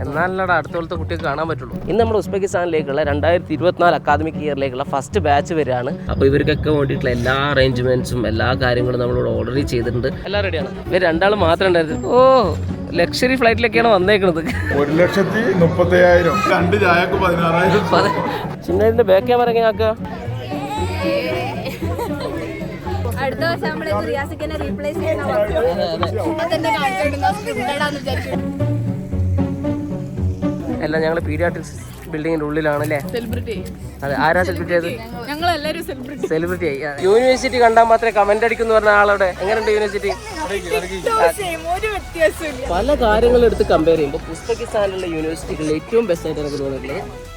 എന്നാലടാ അടുത്ത പോലത്തെ കുട്ടിക്ക് കാണാൻ പറ്റുള്ളൂ. ഇന്ന് നമ്മുടെ ഉസ്ബെക്കിസ്ഥാനിലേക്കുള്ള 2024 അക്കാദമിക് ഇയറിലേക്കുള്ള ഫസ്റ്റ് ബാച്ച് വരികയാണ്. അപ്പോൾ ഇവർക്കൊക്കെ വേണ്ടിയിട്ടുള്ള എല്ലാ അറേഞ്ച്മെന്റ്സും എല്ലാ കാര്യങ്ങളും നമ്മളിവിടെ ഓൾറെഡി ചെയ്തിട്ടുണ്ട്. എല്ലാം റെഡിയാണ്. ഇവർ രണ്ടാളും മാത്രമേ ഉണ്ടായിരുന്നു. ഓ, ലക്ഷറി ഫ്ലൈറ്റിലൊക്കെയാണ് വന്നേക്കുന്നത്. 1,30,000 2 ചായക്ക് 16,000. ചിന്നതിന്റെ ബാക്ക് ക്യാമറ എങ്ങനെ ആക്കുക? അടുത്ത വർഷം നമ്മളെ റിയാസിക്കനെ റീപ്ലേസ് ചെയ്യണം. എല്ലാം ഞങ്ങൾ പീഡിയാട്രിക്സ് ബിൽഡിങ്ങിന്റെ ഉള്ളിലാണ് അല്ലേ? സെലിബ്രിറ്റി. അതെ, ആരാ സെലിബ്രിറ്റി ആയത്? ഞങ്ങളെല്ലാരും സെലിബ്രിറ്റി ആയി. യൂണിവേഴ്സിറ്റി കണ്ടാൽ മാത്രമേ കമന്റ് അടിക്കുന്നു പറഞ്ഞ ആളോടെ എങ്ങനെയുണ്ട് യൂണിവേഴ്സിറ്റി? പല കാര്യങ്ങളും എടുത്ത് കമ്പയർ ചെയ്യുമ്പോൾ ഉസ്ബെക്കിസ്ഥാനിലുള്ള യൂണിവേഴ്സിറ്റികളിൽ ഏറ്റവും ബെസ്റ്റ് ആയിട്ട് എനിക്ക് തോന്നിയിട്ടുള്ളത്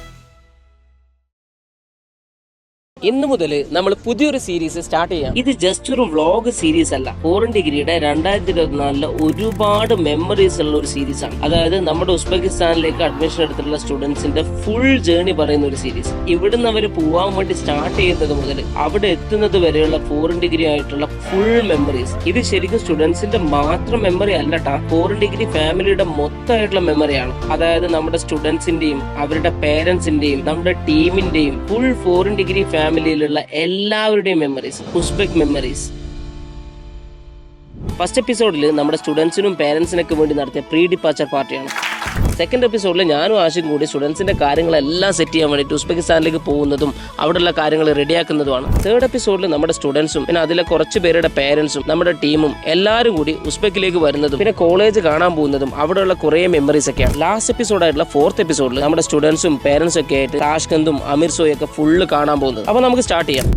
ഇന്ന് മുതൽ നമ്മൾ പുതിയൊരു സീരീസ് സ്റ്റാർട്ട് ചെയ്യാം. ഇത് ജസ്റ്റ് ഒരു വ്ളോഗ് സീരീസ് അല്ല, ഫോറിൻ ഡിഗ്രിയുടെ 2024 ഒരുപാട് മെമ്മറീസ് ഉള്ള ഒരു സീരീസ് ആണ്. അതായത് നമ്മുടെ ഉസ്ബെക്കിസ്ഥാനിലേക്ക് അഡ്മിഷൻ എടുത്തിട്ടുള്ള സ്റ്റുഡൻസിന്റെ ഫുൾ ജേർണി പറയുന്ന ഒരു സീരീസ്. ഇവിടുന്ന് അവർ പോവാൻ വേണ്ടി സ്റ്റാർട്ട് ചെയ്യുന്നത് മുതൽ അവിടെ എത്തുന്നത് വരെയുള്ള ഫോറിൻ ഡിഗ്രി ആയിട്ടുള്ള ഫുൾ മെമ്മറീസ്. ഇത് ശരിക്കും സ്റ്റുഡൻസിന്റെ മാത്രം മെമ്മറി അല്ലട്ടാ, ഫോറിൻ ഡിഗ്രി ഫാമിലിയുടെ മൊത്തമായിട്ടുള്ള മെമ്മറിയാണ്. അതായത് നമ്മുടെ സ്റ്റുഡൻസിന്റെയും അവരുടെ പേരൻസിന്റെയും നമ്മുടെ ടീമിന്റെയും ഫുൾ ഫോറിൻ ഡിഗ്രി ഫാമിലിയിലുള്ള എല്ലാവരുടെയും മെമ്മറീസ്, ഉസ്ബെക് മെമ്മറീസ്. ഫസ്റ്റ് എപ്പിസോഡിൽ നമ്മുടെ സ്റ്റുഡൻസിനും പേരൻസിനൊക്കെ വേണ്ടി നടത്തിയ പ്രീ ഡിപ്പാച്ചർ പാർട്ടിയാണ്. സെക്കൻഡ് എപ്പിസോഡിൽ ഞാനും ആശും കൂടി സ്റ്റുഡൻസിന്റെ കാര്യങ്ങളെല്ലാം സെറ്റ് ചെയ്യാൻ വേണ്ടിയിട്ട് ഉസ്ബെക്കിസ്ഥാനിലേക്ക് പോകുന്നതും അവിടെയുള്ള കാര്യങ്ങൾ റെഡിയാക്കുന്നതുമാണ്. തേർഡ് എപ്പിസോഡിൽ നമ്മുടെ സ്റ്റുഡൻസും പിന്നെ അതിലെ കുറച്ച് പേരുടെ പേരൻസും നമ്മുടെ ടീമും എല്ലാവരും കൂടി ഉസ്ബെക്കിലേക്ക് വരുന്നതും പിന്നെ കോളേജ് കാണാൻ പോകുന്നതും അവിടെയുള്ള കുറേ മെമ്മറീസ് ഒക്കെയാണ്. ലാസ്റ്റ് എപ്പിസോഡായിട്ടുള്ള ഫോർത്ത് എപ്പിസോഡിൽ നമ്മുടെ സ്റ്റുഡൻസും പേരൻസും ഒക്കെ ആയിട്ട് താഷ്കന്തും അമീർസോയും ഒക്കെ ഫുള്ള് കാണാൻ പോകുന്നത്. അപ്പോൾ നമുക്ക് സ്റ്റാർട്ട് ചെയ്യാം.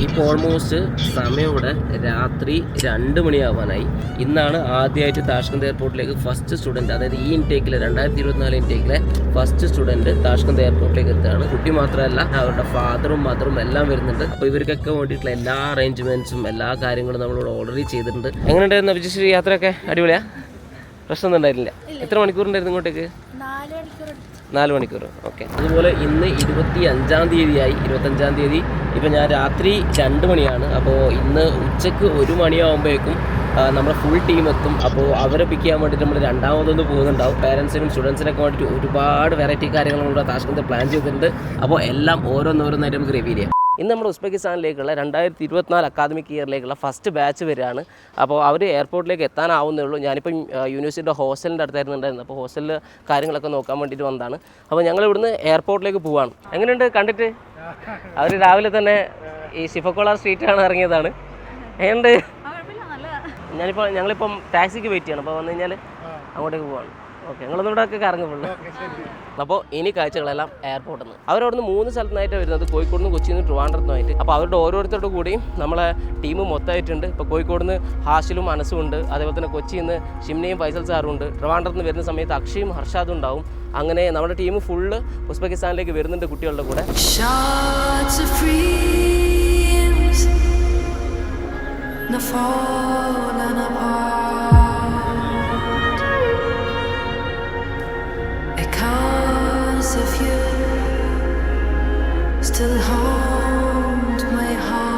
ഇപ്പോൾ ഓൾമോസ്റ്റ് സമയം ഇവിടെ രാത്രി 2 മണിയാവാനായി. ഇന്നാണ് ആദ്യമായിട്ട് താഷ്കന്ത് എയർപോർട്ടിലേക്ക് ഫസ്റ്റ് സ്റ്റുഡൻറ്റ്, അതായത് ഈ ഇൻടേക്കിലെ 2024 ഇൻടേക്കിലെ ഫസ്റ്റ് സ്റ്റുഡൻറ്റ് താഷ്കന്ത് എയർപോർട്ടിലേക്ക് എത്തുകയാണ്. കുട്ടി മാത്രമല്ല, അവരുടെ ഫാദറും മദറും എല്ലാം വരുന്നുണ്ട്. അപ്പോൾ ഇവർക്കൊക്കെ വേണ്ടിയിട്ടുള്ള എല്ലാ അറേഞ്ച്മെൻറ്റ്സും എല്ലാ കാര്യങ്ങളും നമ്മളിവിടെ ഓൾറെഡി ചെയ്തിട്ടുണ്ട്. എങ്ങനെയുണ്ടായിരുന്നു വിജയശ്രീ? യാത്രയൊക്കെ അടിപൊളിയാ? പ്രശ്നമൊന്നും ഉണ്ടായിരുന്നില്ല? എത്ര മണിക്കൂറുണ്ടായിരുന്നു ഇങ്ങോട്ടേക്ക്? 4 മണിക്കൂർ. ഓക്കെ. അതുപോലെ ഇന്ന് 25-ാം തീയതിയായി. 25-ാം തീയതി ഇപ്പം ഞാൻ രാത്രി 2 മണിയാണ്. അപ്പോൾ ഇന്ന് ഉച്ചക്ക് 1 മണിയാകുമ്പോഴേക്കും നമ്മുടെ ഫുൾ ടീം എത്തും. അപ്പോൾ അവരെ പിക്ക് ചെയ്യാൻ വേണ്ടിയിട്ട് നമ്മൾ രണ്ടാമതൊന്ന് പോകുന്നുണ്ടാവും. പേരൻസിനും സ്റ്റുഡൻസിനൊക്കെ വേണ്ടിയിട്ട് ഒരുപാട് വെറൈറ്റി കാര്യങ്ങൾ നമ്മുടെ താഷ്കന്ത് പ്ലാൻ ചെയ്തിട്ടുണ്ട്. അപ്പോൾ എല്ലാം ഓരോന്നോരോന്നായിട്ട് നമുക്ക് റിവീൽ ചെയ്യാം. ഇന്ന് നമ്മുടെ ഉസ്ബെക്കിസ്ഥാനിലേക്കുള്ള 2024 അക്കാദമിക് ഇയറിലേക്കുള്ള ഫസ്റ്റ് ബാച്ച് വരികയാണ്. അപ്പോൾ അവർ എയർപോർട്ടിലേക്ക് എത്താനാവുന്നേ ഉള്ളൂ. ഞാനിപ്പം യൂണിവേഴ്സിറ്റിയുടെ ഹോസ്റ്റലിൻ്റെ അടുത്തായിരുന്നുണ്ടായിരുന്നു. അപ്പോൾ ഹോസ്റ്റലിൽ കാര്യങ്ങളൊക്കെ നോക്കാൻ വേണ്ടിയിട്ട് വന്നതാണ്. അപ്പോൾ ഞങ്ങൾ ഇവിടുന്ന് എയർപോർട്ടിലേക്ക് പോവാണ്. എങ്ങനെയുണ്ട് കണ്ടിട്ട്? അവർ രാവിലെ തന്നെ ഈ ഷിഫക്കോള സ്ട്രീറ്റാണ് ഇറങ്ങിയതാണ്. എങ്ങനെയുണ്ട്? ഞങ്ങളിപ്പം ടാക്സിക്ക് വെയിറ്റ് ചെയ്യണം. അപ്പോൾ വന്നു കഴിഞ്ഞാൽ അങ്ങോട്ടേക്ക് പോവാണ്. ഓക്കെ, ഞങ്ങളൊന്നും ഒക്കെ കറങ്ങുള്ളൂ. അപ്പോൾ ഇനി കാഴ്ചകളെല്ലാം എയർപോർട്ടിൽ നിന്ന്. അവരവിടുന്ന് 3 സ്ഥലത്തുനിന്നായിട്ട് വരുന്നത്, കോഴിക്കോട് നിന്ന്, കൊച്ചിയിൽ നിന്ന്, ട്രിവാൻഡ്രത്തുനിന്നായിട്ട്. അപ്പോൾ അവരുടെ ഓരോരുത്തരുടെ കൂടിയും നമ്മളെ ടീം മൊത്തമായിട്ടുണ്ട്. ഇപ്പോൾ കോഴിക്കോട് നിന്ന് ഹാഷിലും അനസും ഉണ്ട്. അതേപോലെ തന്നെ കൊച്ചിയിൽ നിന്ന് ഷിംനയും ഫൈസൽ സാറും ഉണ്ട്. ട്രിവാൻഡ്രത്ത് നിന്ന് വരുന്ന സമയത്ത് അക്ഷയും ഹർഷാദും ഉണ്ടാവും. അങ്ങനെ നമ്മുടെ ടീം ഫുള്ള് ഉസ്ബെക്കിസ്ഥാനിലേക്ക് വരുന്നുണ്ട് കുട്ടികളുടെ കൂടെ. Of you still hold my heart.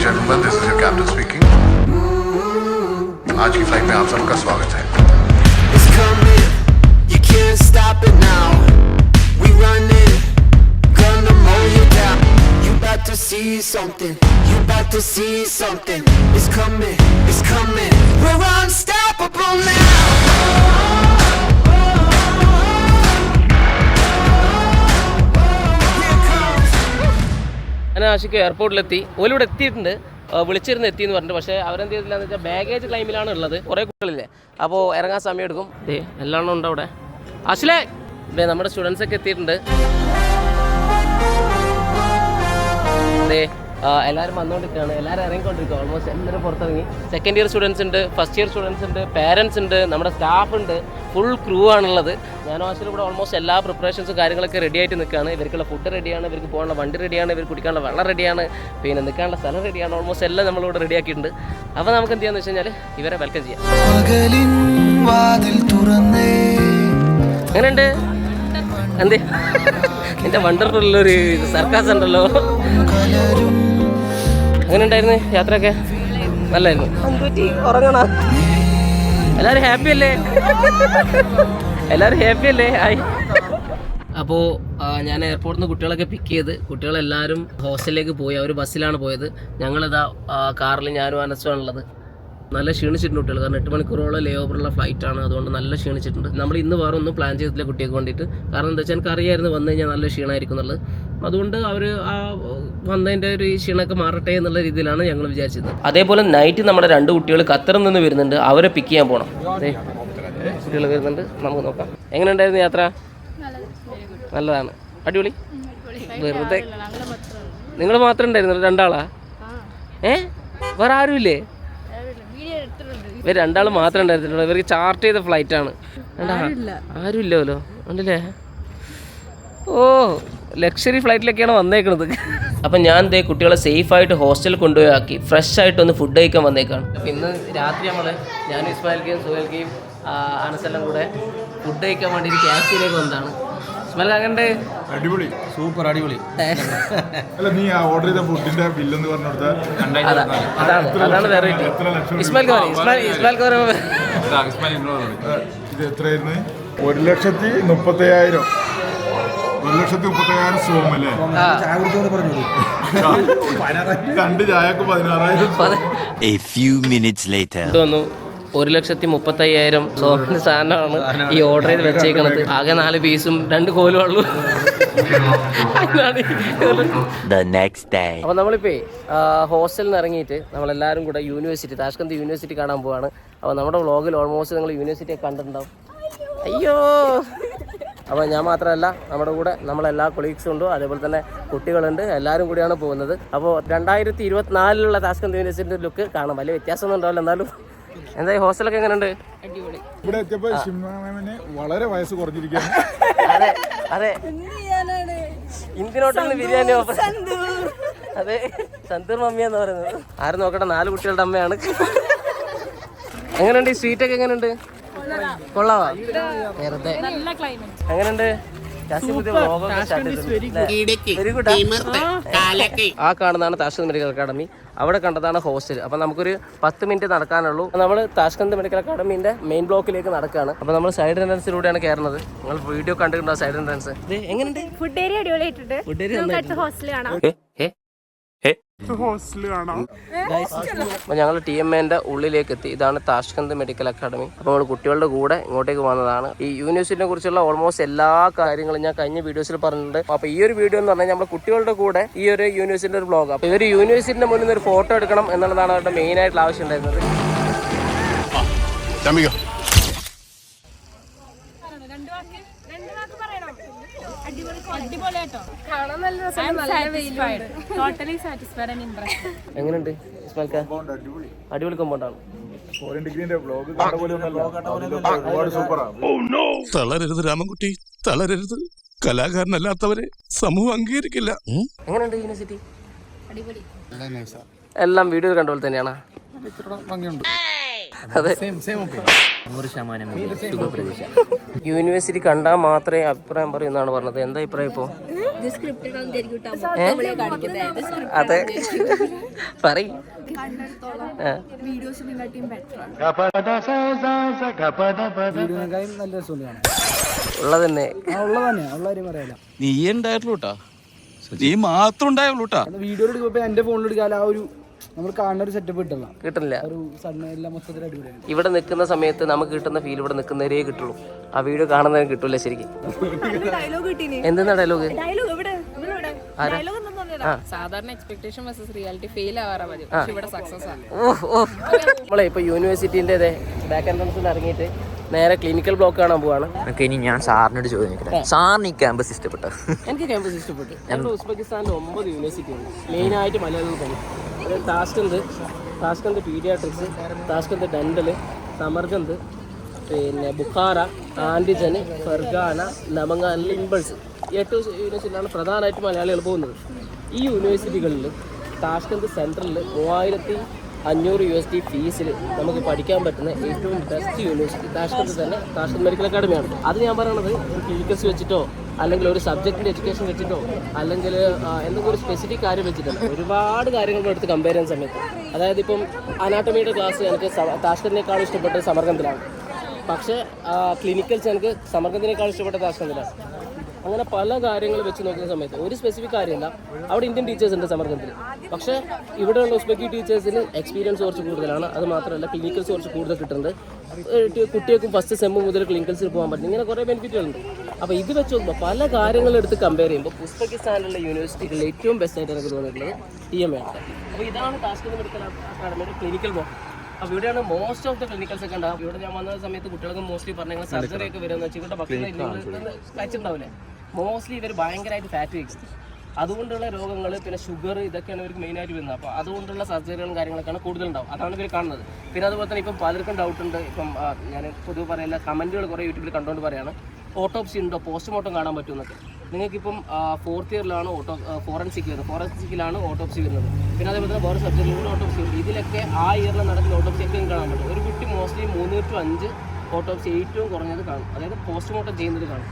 Gentlemen, this is your captain speaking. आज की फ्लाइट में आप सबका स्वागत है. It's coming, you can't stop it now. We running, gonna mow you down. You about to see something, you about to see something. It's coming, we're unstoppable now. ഞാൻ ആശിക്ക് എയർപോർട്ടിലെത്തി. ഓലിവിടെ എത്തിയിട്ടുണ്ട്, വിളിച്ചിരുന്ന് എത്തിയെന്ന് പറഞ്ഞിട്ട്. പക്ഷേ അവരെന്ത് ചെയ്തില്ല എന്ന് വെച്ചാൽ ബാഗേജ് ക്ലൈമിലാണ് ഉള്ളത്. കുറേ കുട്ടികളില്ലേ, അപ്പോൾ ഇറങ്ങാൻ സമയം എടുക്കും. എല്ലാം ഉണ്ട് അവിടെ. ആശിലേ, നമ്മുടെ സ്റ്റുഡൻസൊക്കെ എത്തിയിട്ടുണ്ട്. എല്ലാവരും വന്നുകൊണ്ടിരിക്കുകയാണ്, എല്ലാവരും ഇറങ്ങിക്കൊണ്ടിരിക്കുക. ഓൾമോസ്റ്റ് എല്ലാവരും പുറത്തിറങ്ങി. സെക്കൻഡ് ഇയർ സ്റ്റുഡൻസ് ഉണ്ട്, ഫസ്റ്റ് ഇയർ സ്റ്റുഡൻസ് ഉണ്ട്, പേരൻസ് ഉണ്ട്, നമ്മുടെ സ്റ്റാഫ് ഉണ്ട്, ഫുൾ ക്രൂ ആണുള്ളത്. ഞാൻ ഹോസ്റ്റലിൽ കൂടെ ഓൾമോസ്റ്റ് എല്ലാ പ്രിപ്പറേഷൻസും കാര്യങ്ങളൊക്കെ റെഡി ആയിട്ട് നിൽക്കുകയാണ്. ഇവർക്കുള്ള ഫുഡ് റെഡിയാണ്, ഇവർക്ക് പോകാനുള്ള വണ്ടി റെഡിയാണ്, ഇവർക്ക് കുടിക്കാനുള്ള വെള്ളം റെഡിയാണ്, പിന്നെ നിൽക്കാനുള്ള സ്ഥലം റെഡിയാണ്. ഓൾമോസ്റ്റ് എല്ലാം നമ്മളിവിടെ റെഡി ആക്കിയിട്ടുണ്ട്. അപ്പോൾ നമുക്ക് എന്ത് ചെയ്യാന്ന് വെച്ച് കഴിഞ്ഞാൽ ഇവരെ വെൽക്കം ചെയ്യാം. എങ്ങനെയുണ്ട് എന്തേ എൻ്റെ വണ്ടർഫുള്ളൊരു സർക്കാസ് ഉണ്ടല്ലോ. എങ്ങനെ ഉണ്ടായിരുന്നു യാത്രയൊക്കെ? നല്ലായിരുന്നു. ഉറങ്ങണ എല്ലാവരും ഹാപ്പി അല്ലേ? എല്ലാവരും ഹാപ്പി അല്ലേ? ആയി. അപ്പോൾ ഞാൻ എയർപോർട്ടിൽ നിന്ന് കുട്ടികളൊക്കെ പിക്ക് ചെയ്ത് കുട്ടികളെല്ലാവരും ഹോസ്റ്റലിലേക്ക് പോയി. അവർ ബസ്സിലാണ് പോയത്. ഞങ്ങളിതാ കാറിൽ ഞാനും അനസുമാണുള്ളത്. നല്ല ക്ഷീണിച്ചിട്ടുണ്ട് കുട്ടികൾ, കാരണം 8 മണിക്കൂറോളം ലേ ഓവറുള്ള ഫ്ലൈറ്റാണ്. അതുകൊണ്ട് നല്ല ക്ഷീണിച്ചിട്ടുണ്ട്. നമ്മൾ ഇന്ന് വേറെ ഒന്നും പ്ലാൻ ചെയ്തിട്ടില്ല കുട്ടികൾക്ക് വേണ്ടിയിട്ട്. കാരണം എന്താ വെച്ചാൽ എനിക്ക് അറിയായിരുന്നു വന്നു കഴിഞ്ഞാൽ നല്ല ക്ഷീണമായിരിക്കും എന്നുള്ളത്. അതുകൊണ്ട് അവർ ആ വന്നതിൻ്റെ ഒരു ക്ഷീണമൊക്കെ മാറട്ടെ എന്നുള്ള രീതിയിലാണ് ഞങ്ങൾ വിചാരിച്ചത്. അതേപോലെ നൈറ്റ് നമ്മുടെ 2 കുട്ടികൾ ഖത്തറിൽ നിന്ന് വരുന്നുണ്ട്. അവരെ പിക്ക് ചെയ്യാൻ പോകണം. അതെ, കുട്ടികൾ വരുന്നുണ്ട്, നമുക്ക് നോക്കാം. എങ്ങനെ ഉണ്ടായിരുന്നു യാത്ര? നല്ലതാണ്, അടിപൊളി. വെറുതെ നിങ്ങൾ മാത്രം ഉണ്ടായിരുന്നു? 2 ആളാ? വേറെ ആരുമില്ലേ? ഇവർ 2 ആൾ മാത്രമേ ഉണ്ടായിരുന്നുള്ളൂ. ഇവർക്ക് ചാർട്ട് ചെയ്ത ഫ്ലൈറ്റാണ്. ആരും ഇല്ലല്ലോ ഉണ്ടല്ലേ? ഓ, ലക്ഷറി ഫ്ലൈറ്റിലൊക്കെയാണ് വന്നേക്കുന്നത്. അപ്പം ഞാൻ ദേ കുട്ടികളെ സേഫായിട്ട് ഹോസ്റ്റലിൽ കൊണ്ടുപോയി ആക്കി ഫ്രഷ് ആയിട്ടൊന്ന് ഫുഡ് കഴിക്കാൻ വന്നേക്കാണ്. അപ്പം ഇന്ന് രാത്രി ഞാനും ഇസ്മായിൽക്കയും സുഹേൽക്കയും അനസെല്ലാം കൂടെ ഫുഡ് കഴിക്കാൻ വേണ്ടി ക്യാഫിലേക്ക് വന്നതാണ്. ഇസ്മായിൽ അങ്ങനെ അടിപൊളി, സൂപ്പർ അടിപൊളി. അല്ല, നീ ഓർഡർ ചെയ്ത ഫുഡിന്റെ ബില്ലെന്ന് പറഞ്ഞു കൊടുത്താൽ അതാണ് വെറൈറ്റി. ഇസ്മായിൽക്ക് ഇത് എത്രയായിരുന്നു? 1,30,000. 1,30,000 സോം അല്ലേ? 2 ചായക്ക് 16,000. തോന്നുന്നു 1,30,000 സോമിന്റെ സാധനമാണ് ഈ ഓർഡർ ചെയ്ത് വെച്ചേക്കണത്. ആകെ 4 പീസും 2 കോലും ഉള്ളൂ. അപ്പോൾ നമ്മളിപ്പോ ഹോസ്റ്റലിൽ നിന്ന് ഇറങ്ങിയിട്ട് നമ്മളെല്ലാവരും കൂടെ യൂണിവേഴ്സിറ്റി, താഷ്കന്ത് യൂണിവേഴ്സിറ്റി കാണാൻ പോവാണ്. അപ്പോൾ നമ്മുടെ വ്ളോഗിൽ ഓൾമോസ്റ്റ് നിങ്ങൾ യൂണിവേഴ്സിറ്റിയൊക്കെ കണ്ടിട്ടുണ്ടാവും. അയ്യോ, അപ്പോൾ ഞാൻ മാത്രമല്ല, നമ്മുടെ കൂടെ നമ്മളെല്ലാ കൊളീഗ്സും ഉണ്ട്, അതേപോലെ തന്നെ കുട്ടികളുണ്ട്, എല്ലാവരും കൂടിയാണ് പോകുന്നത്. അപ്പോൾ 2024 താഷ്കന്ത് യൂണിവേഴ്സിറ്റിൻ്റെ ലുക്ക് കാണാം. വലിയ വ്യത്യാസമൊന്നും ഉണ്ടാവില്ല, എന്നാലും എന്താ ഈ ഹോസ്റ്റലൊക്കെ എങ്ങനെയുണ്ട്? ഇവിടെ എത്തിയപ്പോൾ ഷിംമാമിന് വളരെ വയസ്സ് കുറഞ്ഞിരിക്കുകയാണ്. അതെ അതെ, ഇന്ത്യൻ ഹോട്ടലിന് ബിരിയാണി ഓഫർ. അതെ, സന്തൂർ മമ്മിയെന്ന് പറയുന്നത്. ആരും നോക്കട്ടെ, 4 കുട്ടികളുടെ അമ്മയാണ്. എങ്ങനെയുണ്ട് ഈ സ്വീറ്റൊക്കെ? എങ്ങനെയുണ്ട്? കൊള്ളാവാ? വെറുതെ എങ്ങനെയുണ്ട്? ആ കാണുന്നതാണ് താഷ്കന്ത് മെഡിക്കൽ അക്കാഡമി. അവിടെ കണ്ടതാണ് ഹോസ്റ്റൽ. അപ്പൊ നമുക്കൊരു 10 മിനിറ്റ് നടക്കാനുള്ളൂ. നമ്മൾ താഷ്കന്ത് മെഡിക്കൽ അക്കാഡമിന്റെ മെയിൻ ബ്ലോക്കിലേക്ക് നടക്കുകയാണ്. അപ്പൊ നമ്മൾ സൈഡ് എൻട്രൻസിലൂടെയാണ് കയറുന്നത്. നിങ്ങൾ വീഡിയോ കണ്ടിട്ടുണ്ടോ സൈഡ് എൻട്രൻസ്? എങ്ങനെയുണ്ട്? ഫുഡ് ഏരിയ അടിപൊളിയായിട്ടുണ്ട്. ഹോസ്റ്റൽ കാണാം. അപ്പോൾ ഞങ്ങൾ TMAന്റെ ഉള്ളിലേക്ക് എത്തി. ഇതാണ് താഷ്കന്ത് മെഡിക്കൽ അക്കാഡമി. അപ്പോൾ നമ്മൾ കുട്ടികളുടെ കൂടെ ഇങ്ങോട്ടേക്ക് വന്നതാണ്. ഈ യൂണിവേഴ്സിറ്റിനെ കുറിച്ചുള്ള ഓൾമോസ്റ്റ് എല്ലാ കാര്യങ്ങളും ഞാൻ കഴിഞ്ഞ വീഡിയോസിൽ പറഞ്ഞിട്ടുണ്ട്. അപ്പോൾ ഈ ഒരു വീഡിയോ എന്ന് പറഞ്ഞാൽ നമ്മൾ കുട്ടികളുടെ കൂടെ ഈ ഒരു യൂണിവേഴ്സിറ്റിയുടെ ഒരു ബ്ലോഗ്. അപ്പോൾ ഈ ഒരു യൂണിവേഴ്സിറ്റിന്റെ മുന്നിൽ നിന്ന് ഒരു ഫോട്ടോ എടുക്കണം എന്നുള്ളതാണ് അവരുടെ മെയിൻ ആയിട്ടുള്ള ആവശ്യം ഉണ്ടായിരുന്നത്. എങ്ങനെയുണ്ട് ഇസ്മായിൽക്ക? അടിപൊളി കോമ്പൗണ്ടാണ്. തളരരുത് രാമൻകുട്ടി, തളരരുത്. കലാകാരനല്ലാത്തവരെ സമൂഹം അംഗീകരിക്കില്ല. എങ്ങനെയുണ്ട് യൂണിവേഴ്സിറ്റി? എല്ലാം വീഡിയോ കണ്ട പോലെ തന്നെയാണ്. അതെ, യൂണിവേഴ്സിറ്റി കണ്ടാൽ മാത്രമേ അഭിപ്രായം പറയൂ എന്നാണ് പറഞ്ഞത്. എന്താ അഭിപ്രായം ഇപ്പോ? അതെ, പറയും. ഉള്ളത് തന്നെ നീ ഉണ്ടായിട്ടുള്ളൂട്ടാ, നീ മാത്രം ഉണ്ടായുള്ളൂട്ടാ. വീഡിയോ എടുക്കുമ്പോ എന്റെ ഫോണിൽ എടുക്കാൻ ആ ഒരു നമ്മൾ കാണുന്ന ഒരു സെറ്റപ്പ് കിട്ടില്ല. എല്ലാം മൊത്തത്തിൽ അടിപൊളിയാണ്. ഇവിടെ നിൽക്കുന്ന സമയത്ത് നമുക്ക് കിട്ടുന്ന ഫീൽ ഇവിടെ നിൽക്കുന്നവരേ കിട്ടുള്ളൂ. ആ വീഡിയോ കാണുന്നതിന് കിട്ടൂല ശരിക്കും. എന്തെന്നാ ഡയലോഗ്? സാധാരണ എക്സ്പെക്ടേഷൻ വേഴ്സസ് റിയാലിറ്റി ഫെയിൽ ആവാറാ മതി. പക്ഷെ ഇവിടെ സക്സസ് ആണ്. നമ്മളെ ഇപ്പൊ യൂണിവേഴ്സിറ്റിന്റെ ബാക്ക് എൻട്രൻസിൽ ഇറങ്ങിയിട്ട് നേരെ ക്ലിനിക്കൽ ബ്ലോക്ക് കാണാൻ പോവാണ്. ഇനി ഞാൻ സാറിനോട് ചോദിക്കട്ടെ, സാറിന് ഈ ക്യാമ്പസ് ഇഷ്ടപ്പെട്ടോ? എനിക്ക് ക്യാമ്പസ് ഇഷ്ടപ്പെട്ടു. ഞങ്ങളുടെ ഉസ്ബെക്കിസ്ഥാനിൽ 9 യൂണിവേഴ്സിറ്റി ഉണ്ട്. മെയിനായിട്ട് മലയാളികൾ പഠിക്കും. അതായത് താഷ്കന്ത് പീഡിയാട്രിക്സ്, താഷ്കന്ത് ഡെന്റൽ, സമർഗന്ത്, പിന്നെ ബുഖാറ, ആൻഡിജന്, ഫെർഗാന, നമങ്ങാൻ, ഇംബൾസ്, 8 യൂണിവേഴ്സിറ്റിയിലാണ് പ്രധാനമായിട്ട് മലയാളികൾ പോകുന്നത്. ഈ യൂണിവേഴ്സിറ്റികളിൽ താഷ്കന്ത് സെൻട്രലിൽ 3500 USD ഫീസിൽ നമുക്ക് പഠിക്കാൻ പറ്റുന്ന ഏറ്റവും ബെസ്റ്റ് യൂണിവേഴ്സിറ്റി താഷ്കന്ത് തന്നെ, താഷ്കന്ത് മെഡിക്കൽ അക്കാഡമിയാണ്. അത് ഞാൻ പറയുന്നത് ഒരു ക്ലിനിക്കൽസ് വെച്ചിട്ടോ അല്ലെങ്കിൽ ഒരു സബ്ജക്റ്റിൻ്റെ എഡ്യൂക്കേഷൻ വെച്ചിട്ടോ അല്ലെങ്കിൽ എന്തെങ്കിലും ഒരു സ്പെസിഫിക് കാര്യം വെച്ചിട്ടല്ല, ഒരുപാട് കാര്യങ്ങൾ എടുത്ത് കമ്പയർ ചെയ്യുന്ന സമയത്ത്, അതായത് ഇപ്പം അനാട്ടമിയുടെ ക്ലാസ് എനിക്ക് താഷ്കന്തിനേക്കാളും ഇഷ്ടപ്പെട്ടത് സമർഗന്തിലാണ്. പക്ഷേ ക്ലിനിക്കൽസ് എനിക്ക് സമർഗന്തിനേക്കാളും ഇഷ്ടപ്പെട്ട താഷ്കന്തിലാണ്. അങ്ങനെ പല കാര്യങ്ങൾ വെച്ച് നോക്കുന്ന സമയത്ത് ഒരു സ്പെസിഫിക് കാര്യമല്ല. അവിടെ ഇന്ത്യൻ ടീച്ചേഴ്സ് ഉണ്ട് സമർഗന്തിൽ. പക്ഷേ ഇവിടെയുള്ള ഉസ്ബെക്കി ടീച്ചേഴ്സിന് എക്സ്പീരിയൻസ് കുറച്ച് കൂടുതലാണ്. അത് മാത്രമല്ല ക്ലിനിക്കൽസ് കുറച്ച് കൂടുതൽ കിട്ടുന്നുണ്ട്. കുട്ടികൾക്കും ഫസ്റ്റ് സെമ്മ് മുതൽ ക്ലിനിക്കൽസിൽ പോകാൻ പറ്റും. ഇങ്ങനെ കുറേ ബെനിഫിറ്റുകളുണ്ട്. അപ്പോൾ ഇത് വെച്ച് നോക്കുമ്പോൾ പല കാര്യങ്ങളെടുത്ത് കമ്പയർ ചെയ്യുമ്പോൾ ഉസ്ബെക്കിസ്ഥാനിലുള്ള യൂണിവേഴ്സിറ്റികളിൽ ഏറ്റവും ബെസ്റ്റായിട്ട് എനിക്ക് തോന്നിയിട്ടുള്ളത് TMA ആണ്. അപ്പോൾ ഇതാണ് താഷ്കന്ത് മെഡിക്കൽ അക്കാഡമിയുടെ ക്ലിനിക്കൽ ബ്ലോക്ക്. അപ്പോൾ ഇവിടെയാണ് മോസ്റ്റ് ഓഫ് ദ ക്ലിനിക്കൽസ് ഒക്കെ ഉണ്ടാകും. ഇവിടെ ഞാൻ വന്ന സമയത്ത് കുട്ടികൾക്ക് മോസ്റ്റ്ലി പറഞ്ഞാൽ സർജറി ഒക്കെ വരുമെന്ന് വെച്ചാൽ ഇവരുടെ ഭക്ഷണം കഴിച്ചിട്ടുണ്ടാവില്ലേ. മോസ്റ്റ്ലി ഇവർ ഭയങ്കരമായിട്ട് ഫാറ്റ് കഴിക്കും. അതുകൊണ്ടുള്ള രോഗങ്ങൾ, പിന്നെ ഷുഗർ, ഇതൊക്കെയാണ് ഇവർക്ക് മെയിനായിട്ട് വരുന്നത്. അപ്പോൾ അതുകൊണ്ടുള്ള സർജറികളും കാര്യങ്ങളൊക്കെയാണ് കൂടുതലുണ്ടാവും. അതാണ് ഇവർ കാണുന്നത്. പിന്നെ അതുപോലെ തന്നെ ഇപ്പം പലർക്കും ഡൗട്ടുണ്ട്. ഇപ്പം ഞാൻ പൊതുവെ പറയില്ല, കമൻറ്റുകൾ കുറേ യൂട്യൂബിൽ കണ്ടുകൊണ്ട് പറയുകയാണ് ഓട്ടോപ്സി ഉണ്ടോ, പോസ്റ്റ്മോർട്ടം കാണാൻ പറ്റുമെന്നൊക്കെ. നിങ്ങൾക്കിപ്പം 4th ഇയറിലാണ് ഫോറൻസിക് വരുന്നത്. ഫോറൻസിക്കിലാണ് ഓട്ടോപ്സി വരുന്നത്. പിന്നെ അതേപോലെ തന്നെ വേറെ സബ്ജക്റ്റിലൂടെ ഓട്ടോപ്സി ഉണ്ട്. ഇതിലൊക്കെ ആ ഇയറിൽ നടക്കുന്ന ഓട്ടോപ്സി ഒക്കെ കാണാൻ പറ്റും. ഒരു കുട്ടി മോസ്റ്റ്ലി 3 to 5 ഓട്ടോപ്സി ഏറ്റവും കുറഞ്ഞത് കാണും. അതായത് പോസ്റ്റ്മോർട്ടം ചെയ്യുന്നത് കാണും.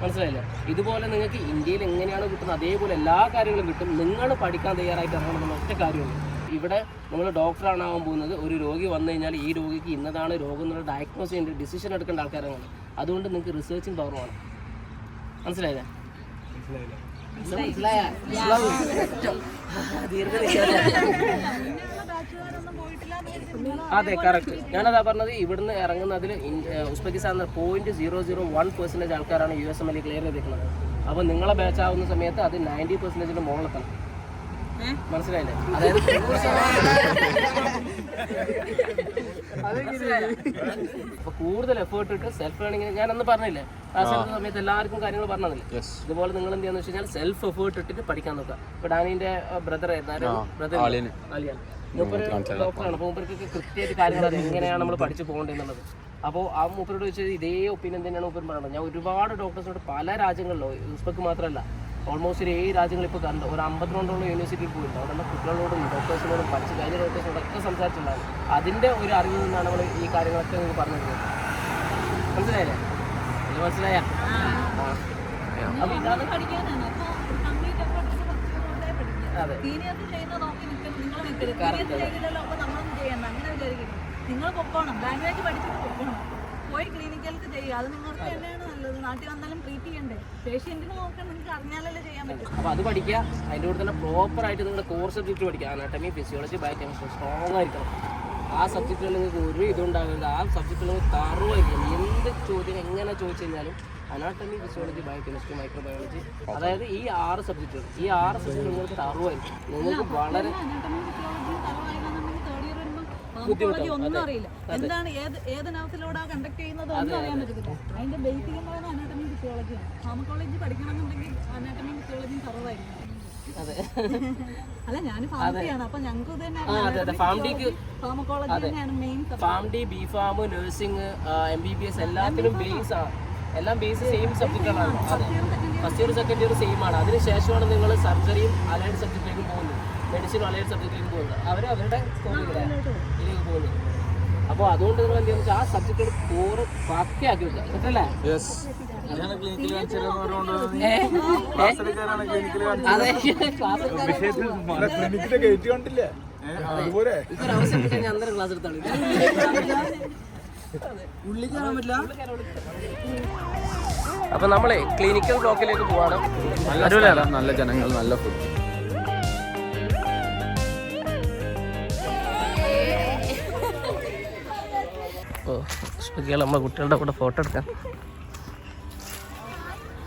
മനസ്സിലായില്ലേ? ഇതുപോലെ നിങ്ങൾക്ക് ഇന്ത്യയിൽ എങ്ങനെയാണ് കിട്ടുന്നത് അതേപോലെ എല്ലാ കാര്യങ്ങളും കിട്ടും. നിങ്ങൾ പഠിക്കാൻ തയ്യാറായിട്ട് ഇറങ്ങണമെന്ന ഒറ്റ കാര്യമുണ്ട്. ഇവിടെ നമ്മൾ ഡോക്ടറാണാവാൻ പോകുന്നത്. ഒരു രോഗി വന്നു കഴിഞ്ഞാൽ ഈ രോഗിക്ക് ഇന്നതാണ് രോഗം എന്നുള്ള ഡയഗ്നോസ് ചെയ്യേണ്ട ഡിസിഷൻ എടുക്കേണ്ട ആൾക്കാരാണ്. അതുകൊണ്ട് നിങ്ങൾക്ക് റിസർച്ചിങ് പവർ വേണം. മനസ്സിലായില്ലേ? അതെ, കറക്റ്റ്. ഞാനതാ പറഞ്ഞത്. ഇവിടുന്ന് ഇറങ്ങുന്നതിൽ ഉസ്ബെക്കിസ്ഥാനിൽ 0.001% ആൾക്കാരാണ് USMLE ക്ലിയർ ചെയ്തിരിക്കുന്നത്. അപ്പോൾ നിങ്ങളെ ബാച്ച് ആവുന്ന സമയത്ത് അത് 90% മുകളിലെത്തണം. മനസ്സിലായില്ലേ? അതായത് അപ്പോൾ കൂടുതൽ എഫേർട്ട് ഇട്ട് സെൽഫ് ലേണിംഗ് ഞാനന്ന് പറഞ്ഞില്ലേ, ക്ലാസ് എടുക്കുന്ന സമയത്ത് എല്ലാവർക്കും കാര്യങ്ങൾ പറഞ്ഞതില്ലേ. ഇതുപോലെ നിങ്ങൾ എന്ത് ചെയ്യാന്ന് വെച്ച് കഴിഞ്ഞാൽ സെൽഫ് എഫേർട്ട് ഇട്ടിട്ട് പഠിക്കാൻ നോക്കുക. ഇപ്പോൾ ഡാനിന്റെ ബ്രദർ ആയിരുന്നു, അലിയാൻ ഡോക്ടറാണ്. അപ്പോൾ മൂപ്പർക്ക് കൃത്യമായിട്ട് കാര്യങ്ങൾ അറിയാം എങ്ങനെയാണ് നമ്മൾ പഠിച്ച് പോകേണ്ടതെന്നുള്ളത്. അപ്പോൾ ആ മൂപ്പരോട് വെച്ചാൽ ഇതേ ഒപ്പീനിയൻ തന്നെയാണ് മൂപ്പർ പറയുന്നത്. ഞാൻ ഒരുപാട് ഡോക്ടേഴ്സോട് പല രാജ്യങ്ങളിലോ ഉസ്ബെക്ക് മാത്രമല്ല ഓൾമോസ്റ്റ് ഒരു 7 രാജ്യങ്ങളിൽ ഇപ്പോൾ കണ്ടു. ഒരു 52 യൂണിവേഴ്സിറ്റിയിൽ പോയിട്ടുണ്ട്. അവിടെയുള്ള കുട്ടികളോടും ഡോക്ടേഴ്സിനോടും പഠിച്ച് കഴിഞ്ഞ ഡോക്ടേഴ്സിനോടൊക്കെ സംസാരിച്ചിട്ടുണ്ടാകും. അതിൻ്റെ ഒരു അറിവിൽ നിന്നാണ് നമ്മൾ ഈ കാര്യങ്ങളൊക്കെ നിങ്ങൾക്ക് പറഞ്ഞത്. മനസ്സിലായില്ലേ? മനസ്സിലായ? നിങ്ങൾ പൊക്കോണം, ലാംഗ്വേജ് പഠിച്ചിട്ട് പൊക്കോണം, പോയി ക്ലിനിക്കൽക്ക് ചെയ്യുക. അത് നിങ്ങൾക്ക് തന്നെയാണ് നല്ലത്. നാട്ടിൽ വന്നാലും ട്രീറ്റ് ചെയ്യണ്ടേ, പേഷ്യൻറ്റിന് നോക്കാൻ നിങ്ങൾക്ക് അറിഞ്ഞാലല്ലേ ചെയ്യാൻ പറ്റും. അപ്പോൾ അത് പഠിക്കുക. അതിൻ്റെ കൂടെ തന്നെ പ്രോപ്പറായിട്ട് നിങ്ങളുടെ കോർ സബ്ജക്റ്റ് പഠിക്കുക. അനാട്ടമി, ഫിസിയോളജി, ബയോകെമിസ്ട്രി സ്ട്രോങ് ആയിരിക്കണം. ആ സബ്ജക്റ്റുകൾ നിങ്ങൾക്ക് ഒരു ഇതുണ്ടാവില്ല. ആ സബ്ജക്റ്റുകൾ തറുവായിരിക്കണം. എന്ത് ചോദ്യം എങ്ങനെ ചോദിച്ചു കഴിഞ്ഞാലും അനാട്ടമി, ഫിസിയോളജി, ബയോകെമിസ്ട്രി, മൈക്രോബയോളജി, അതായത് ഈ 6 സബ്ജക്റ്റുകൾ നിങ്ങൾക്ക് തറുവായിരിക്കും. നിങ്ങൾക്ക് വളരെ ഒന്നും അറിയില്ല. എന്താണ് ഏത് നൗസിലൂടെ കണ്ടക്ട് ചെയ്യുന്നത് ഒന്നും അറിയാൻ പറ്റത്തില്ല. അതിന്റെ ബേസിക് എന്ന് പറയുന്നത് അനാട്ടമി, ഫിസിയോളജിയാണ്. ഫാർമക്കോളജി പഠിക്കണമെന്നുണ്ടെങ്കിൽ അനാട്ടമി, ഫിസിയോളജിയും കുറവായിരിക്കും. അല്ല, ഞാൻ ഫാർമസിയാണ്. അപ്പൊ ഞങ്ങൾക്ക് ഫാർമക്കോളജി തന്നെയാണ് main. PharmD, BPharm, nursing, MBBS എല്ലാത്തിനും ബേസ് ആണ്. എല്ലാം ബേസ് സെയിം സബ്ജക്റ്റുകളാണ്. First year second year same ആണ്. അതിനുശേഷമാണ് നിങ്ങൾ സർജറിയും അലൈഡ് സബ്ജക്റ്റിലേക്കും പോകുന്നത്, മെഡിസിനും അലൈഡ് സബ്ജക്റ്റിലേക്കും പോകുന്നത്. അവരുടെ ഇതിലേക്ക് പോകുന്നത്. അപ്പോൾ അതുകൊണ്ട് നിങ്ങൾ എന്ത് ചെയ്യുന്നത്, ആ സബ്ജക്റ്റുകൾ കോറ് പക്കയാക്കി വെക്കുക. കേട്ടല്ലേ? അവസരം കിട്ടാൻ ഞാൻ അന്നേരം ക്ലാസ് എടുത്താണ്. അപ്പൊ നമ്മളെ ക്ലിനിക്കൽ ബ്ലോക്കിലേക്ക് പോവാണ്. നല്ല ജനങ്ങൾ, നല്ല ഫുഡ്. നമ്മളെ കുട്ടികളുടെ കൂടെ ഫോട്ടോ എടുക്കാം.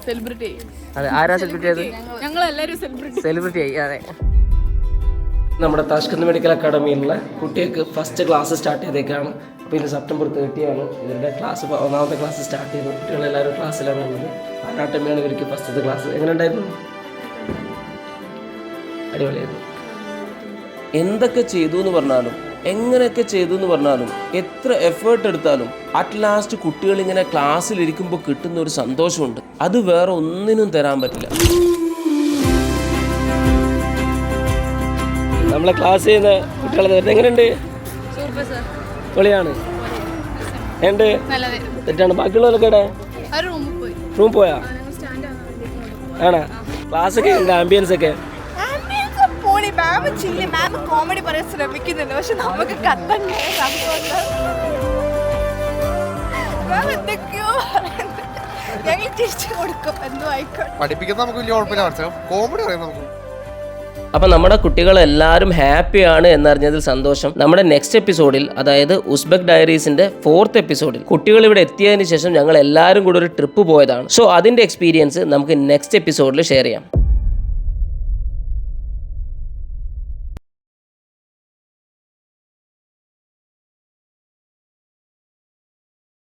സെലിബ്രിറ്റി അതെ, ആരാ സെലിബ്രിറ്റി ആയത്? ഞങ്ങൾ എല്ലാവരും സെലിബ്രിറ്റി ആയി. അതെ, നമ്മുടെ താഷ്കന്ത് മെഡിക്കൽ അക്കാഡമിയിലുള്ള കുട്ടികൾക്ക് ഫസ്റ്റ് ക്ലാസ് സ്റ്റാർട്ട് ചെയ്തേക്കാണ്. അപ്പോൾ ഇന്ന് സെപ്റ്റംബർ 30 ആണ് ഇവരുടെ ക്ലാസ്. ഒന്നാമത്തെ ക്ലാസ് സ്റ്റാർട്ട് ചെയ്തു. കുട്ടികളെല്ലാവരും ക്ലാസ്സിലാണ് ഉള്ളത്. അനാട്ടമിയാണ് ഇവർക്ക് ഫസ്റ്റത്തെ ക്ലാസ്. എങ്ങനെ ഉണ്ടായിരുന്നു? അടിപൊളിയായിരുന്നു. എന്തൊക്കെ ചെയ്തു എന്ന് പറഞ്ഞാലും, എങ്ങനെയൊക്കെ ചെയ്തു എന്ന് പറഞ്ഞാലും, എത്ര എഫേർട്ട് എടുത്താലും അറ്റ് ലാസ്റ്റ് കുട്ടികൾ ഇങ്ങനെ ക്ലാസ്സിലിരിക്കുമ്പോൾ കിട്ടുന്ന ഒരു സന്തോഷമുണ്ട്. അത് വേറെ ഒന്നിനും തരാൻ പറ്റില്ല. നമ്മളെ ക്ലാസ് ചെയ്യുന്ന കുട്ടികളെ എങ്ങനെയുണ്ട്? പൊളിയാണ്. ഉണ്ട് തെറ്റാണ്. ബാക്കിയുള്ളവരൊക്കെ റൂം പോയാ? ആണോ? ക്ലാസ്സൊക്കെ ഉണ്ട്? ആംബിയൻസ് ഒക്കെ കോമഡി പറയാൻ ശ്രമിക്കുന്നുണ്ട്, പക്ഷെ നമുക്ക് കത്തണ്ടേ എന്തൊക്കെയോ ഞങ്ങൾ തിരിച്ചു കൊടുക്കും. എന്തോ ആയിക്കോട്ടെ, പഠിപ്പിക്കുന്ന നമുക്ക് വലിയ കുഴപ്പമില്ല, കോമഡി പറയാം നമുക്ക്. അപ്പം നമ്മുടെ കുട്ടികളെല്ലാവരും ഹാപ്പിയാണ് എന്നറിഞ്ഞതിൽ സന്തോഷം. നമ്മുടെ നെക്സ്റ്റ് എപ്പിസോഡിൽ, അതായത് ഉസ്ബെക് ഡയറീസിന്റെ 4th എപ്പിസോഡിൽ കുട്ടികൾ ഇവിടെ എത്തിയതിന് ശേഷം ഞങ്ങൾ എല്ലാവരും കൂടെ ഒരു ട്രിപ്പ് പോയതാണ്. സോ അതിന്റെ എക്സ്പീരിയൻസ് നമുക്ക് നെക്സ്റ്റ് എപ്പിസോഡിൽ ഷെയർ ചെയ്യാം.